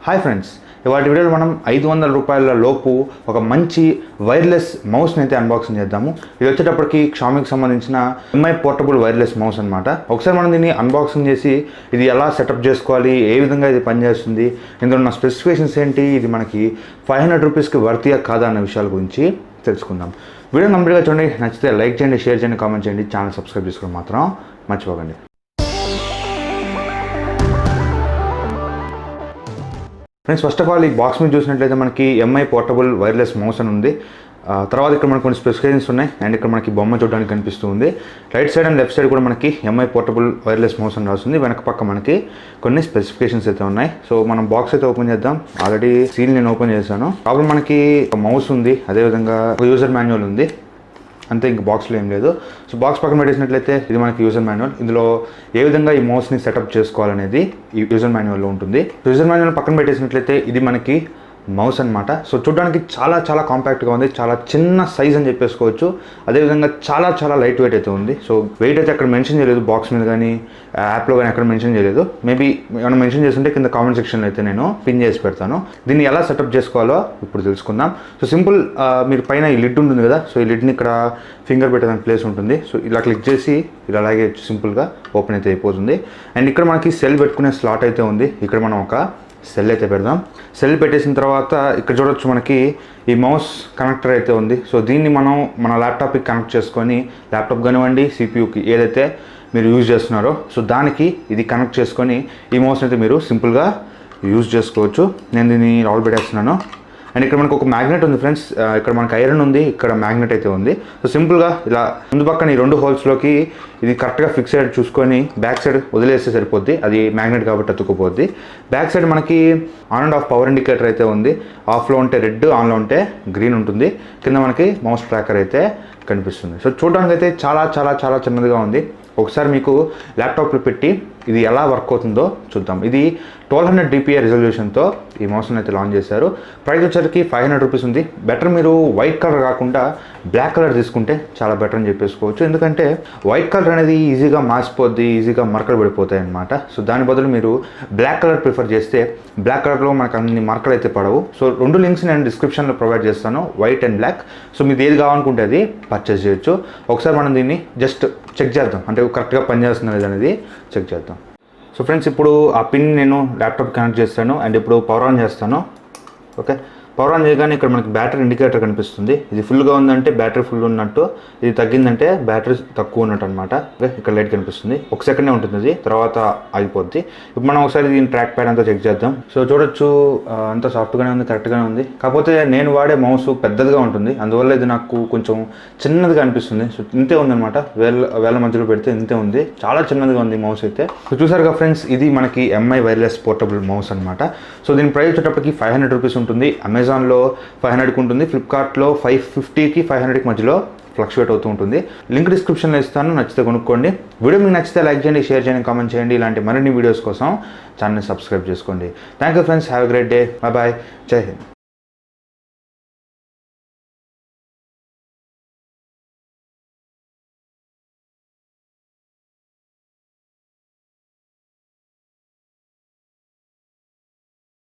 Hi friends, ఇవాళ వీడియోలో మనం 500 రూపాయల లోపు ఒక మంచి వైర్లెస్ మౌస్ని అయితే అన్బాక్సింగ్ చేద్దాము. ఇది వచ్చేటప్పటికి షామీకి సంబంధించిన ఎంఐ పోర్టబుల్ వైర్లెస్ మౌస్ అనమాట. ఒకసారి మనం దీన్ని అన్బాక్సింగ్ చేసి ఇది ఎలా సెటప్ చేసుకోవాలి, ఏ విధంగా ఇది పనిచేస్తుంది, ఇందులో ఉన్న స్పెసిఫికేషన్స్ ఏంటి, ఇది మనకి 500 రూపీస్కి వర్తియా కాదా అన్న విషయాల గురించి తెలుసుకుందాం. వీడియో కంప్లీట్గా చూడండి. నచ్చితే లైక్ చేయండి, షేర్ చేయండి, కామెంట్ చేయండి, ఛానల్ సబ్స్క్రైబ్ చేసుకోవడం మాత్రం మర్చిపోకండి. ఫ్రెండ్స్, ఫస్ట్ ఆఫ్ ఆల్ ఈ బాక్స్ మీద చూసినట్లయితే మనకి ఎంఐ పోర్టబుల్ వైర్లెస్ మౌస్ అని ఉంది. తర్వాత ఇక్కడ మనకు కొన్ని స్పెసిఫికేషన్స్ ఉన్నాయి అండ్ ఇక్కడ మనకి బొమ్మ చూడడానికి కనిపిస్తుంది. Right side and left side కూడా మనకి ఎంఐ పోర్టబుల్ వైర్లెస్ మౌస్ అని రాస్తుంది. వెనక పక్క మనకి కొన్ని స్పెసిఫికేషన్స్ అయితే ఉన్నాయి. సో మనం బాక్స్ అయితే ఓపెన్ చేద్దాం. ఆల్రెడీ సీల్ నేను ఓపెన్ చేశాను. కాబట్టి మనకి ఒక మౌస్ ఉంది, అదేవిధంగా ఒక యూజర్ మాన్యువల్ ఉంది, అంతే. ఇంక బాక్స్లో ఏం లేదు. సో బాక్స్ పక్కన పెట్టేసినట్లయితే ఇది మనకి యూజర్ మాన్యువల్. ఇందులో ఏ విధంగా ఈ మౌస్ని సెటప్ చేసుకోవాలనేది ఈ యూజర్ మాన్యువల్లో ఉంటుంది. యూజర్ మాన్యువల్ పక్కన పెట్టేసినట్లయితే ఇది మనకి మౌస్ అనమాట. సో చూడడానికి చాలా చాలా కాంపాక్ట్గా ఉంది, చాలా చిన్న సైజ్ అని చెప్పేసుకోవచ్చు. అదేవిధంగా చాలా చాలా లైట్ వెయిట్ అయితే ఉంది. సో వెయిట్ అయితే అక్కడ మెన్షన్ చేయలేదు, బాక్స్ మీద కానీ యాప్లో కానీ అక్కడ మెన్షన్ చేయలేదు. మేబీ ఏమైనా మెన్షన్ చేస్తుంటే కింద కామెంట్ సెక్షన్లో అయితే నేను పిన్ చేసి పెడతాను. దీన్ని ఎలా సెటప్ చేసుకోవాలో ఇప్పుడు తెలుసుకుందాం. సో సింపుల్, మీరు పైన ఈ లిడ్ ఉంటుంది కదా, సో ఈ లిడ్ని ఇక్కడ ఫింగర్ పెట్టడానికి ప్లేస్ ఉంటుంది. సో ఇలా క్లిక్ చేసి ఇలా అలాగే సింపుల్గా ఓపెన్ అయితే అయిపోతుంది. అండ్ ఇక్కడ మనకి సెల్ పెట్టుకునే స్లాట్ అయితే ఉంది. ఇక్కడ మనం ఒక సెల్ అయితే పెడదాం. సెల్ పెట్టేసిన తర్వాత ఇక్కడ చూడొచ్చు మనకి ఈ మౌస్ కనెక్టర్ అయితే ఉంది. సో దీన్ని మనం మన ల్యాప్టాప్కి కనెక్ట్ చేసుకొని, ల్యాప్టాప్ కానివ్వండి, సిపియూకి ఏదైతే మీరు యూజ్ చేస్తున్నారో సో దానికి ఇది కనెక్ట్ చేసుకొని ఈ మౌస్ని అయితే మీరు సింపుల్గా యూజ్ చేసుకోవచ్చు. నేను దీన్ని రాల్ పెట్టేస్తున్నాను. అండ్ ఇక్కడ మనకు ఒక మ్యాగ్నెట్ ఉంది ఫ్రెండ్స్. ఇక్కడ మనకు ఐరన్ ఉంది, ఇక్కడ మ్యాగ్నెట్ అయితే ఉంది. సో సింపుల్గా ఇలా ముందు పక్కన ఈ రెండు హోల్స్లోకి ఇది కరెక్ట్గా ఫిక్స్ అయ్యేది చూసుకొని బ్యాక్ సైడ్ వదిలేస్తే సరిపోద్ది. అది మ్యాగ్నెట్ కాబట్టి అతుక్కుపోద్ది. బ్యాక్ సైడ్ మనకి on and of power indicator అయితే ఉంది. ఆఫ్లో ఉంటే రెడ్, ఆన్లో ఉంటే గ్రీన్ ఉంటుంది. కింద మనకి మౌస్ ట్రాకర్ అయితే కనిపిస్తుంది. సో చూడడానికి అయితే చాలా చాలా చాలా చిన్నదిగా ఉంది. ఒకసారి మీకు ల్యాప్టాప్లో పెట్టి ఇది ఎలా వర్క్ అవుతుందో చూద్దాం. ఇది 1200 dpi రిజల్యూషన్తో ఈ మౌస్ని అయితే లాంచ్ చేశారు. ప్రైస్ వచ్చేసరికి 500 రూపీస్ ఉంది. బెటర్ మీరు వైట్ కలర్ కాకుండా బ్లాక్ కలర్ తీసుకుంటే చాలా బెటర్ అని చెప్పేసుకోవచ్చు. ఎందుకంటే వైట్ కలర్ అనేది ఈజీగా మాసిపోద్ది, ఈజీగా మరకలు పడిపోతాయి అనమాట. సో దాని బదులు మీరు బ్లాక్ కలర్ ప్రిఫర్ చేస్తే బ్లాక్ కలర్లో మనకు అన్ని మరకలు అయితే పడవు. సో రెండు లింక్స్ నేను డిస్క్రిప్షన్లో ప్రొవైడ్ చేస్తాను, వైట్ అండ్ బ్లాక్. సో మీకు ఏది కావాలనుకుంటే అది పర్చేస్ చేయొచ్చు. ఒకసారి మనం దీన్ని జస్ట్ చెక్ చేద్దాం, అంటే కరెక్ట్గా పనిచేస్తుంది అనేది చెక్ చేద్దాం. సో ఫ్రెండ్స్, ఇప్పుడు ఆ పిన్ నేను ల్యాప్టాప్ కనెక్ట్ చేస్తాను అండ్ ఇప్పుడు పవర్ ఆన్ చేస్తాను. ఓకే, పవర్ ఆన్ చేయగానే ఇక్కడ మనకి బ్యాటరీ ఇండికేటర్ కనిపిస్తుంది. ఇది ఫుల్గా ఉందంటే బ్యాటరీ ఫుల్ ఉన్నట్టు, ఇది తగ్గిందంటే బ్యాటరీ తక్కువ ఉన్నట్టు అనమాట. ఓకే, ఇక్కడ లైట్ కనిపిస్తుంది. ఒక సెకండే ఉంటుంది అది, తర్వాత ఆగిపోద్ది. ఇప్పుడు మనం ఒకసారి దీని ట్రాక్ ప్యాడ్ అంతా చెక్ చేద్దాం. సో చూడొచ్చు, అంతా సాఫ్ట్గానే ఉంది, కరెక్ట్గానే ఉంది. కాకపోతే నేను వాడే మౌస్ పెద్దదిగా ఉంటుంది, అందువల్ల ఇది నాకు కొంచెం చిన్నదిగా అనిపిస్తుంది. సో ఇంతే ఉందన్నమాట, వేల మధ్యలో పెడితే ఇంతే ఉంది, చాలా చిన్నదిగా ఉంది మౌస్ అయితే. సో చూసారుగా ఫ్రెండ్స్, ఇది మనకి ఎంఐ వైర్లెస్ పోర్టబుల్ మౌస్ అనమాట. సో దీని ప్రైస్ వచ్చేటప్పటికి 500 రూపీస్ ఉంటుంది. అమెజాన్లో 500కి ఉంటుంది, ఫ్లిప్కార్ట్లో 550కి 500కి మధ్యలో ఫ్లక్చువేట్ అవుతూ ఉంటుంది. లింక్ డిస్క్రిప్షన్లో ఇస్తాను, నచ్చితే కొనుక్కోండి. వీడియో మీకు నచ్చితే లైక్ చేయండి, షేర్ చేయండి, కామెంట్ చేయండి. ఇలాంటి మరిన్ని వీడియోస్ కోసం ఛానల్ని సబ్స్క్రైబ్ చేసుకోండి. Thank you friends, have a great day. Bye bye, జై హింద్.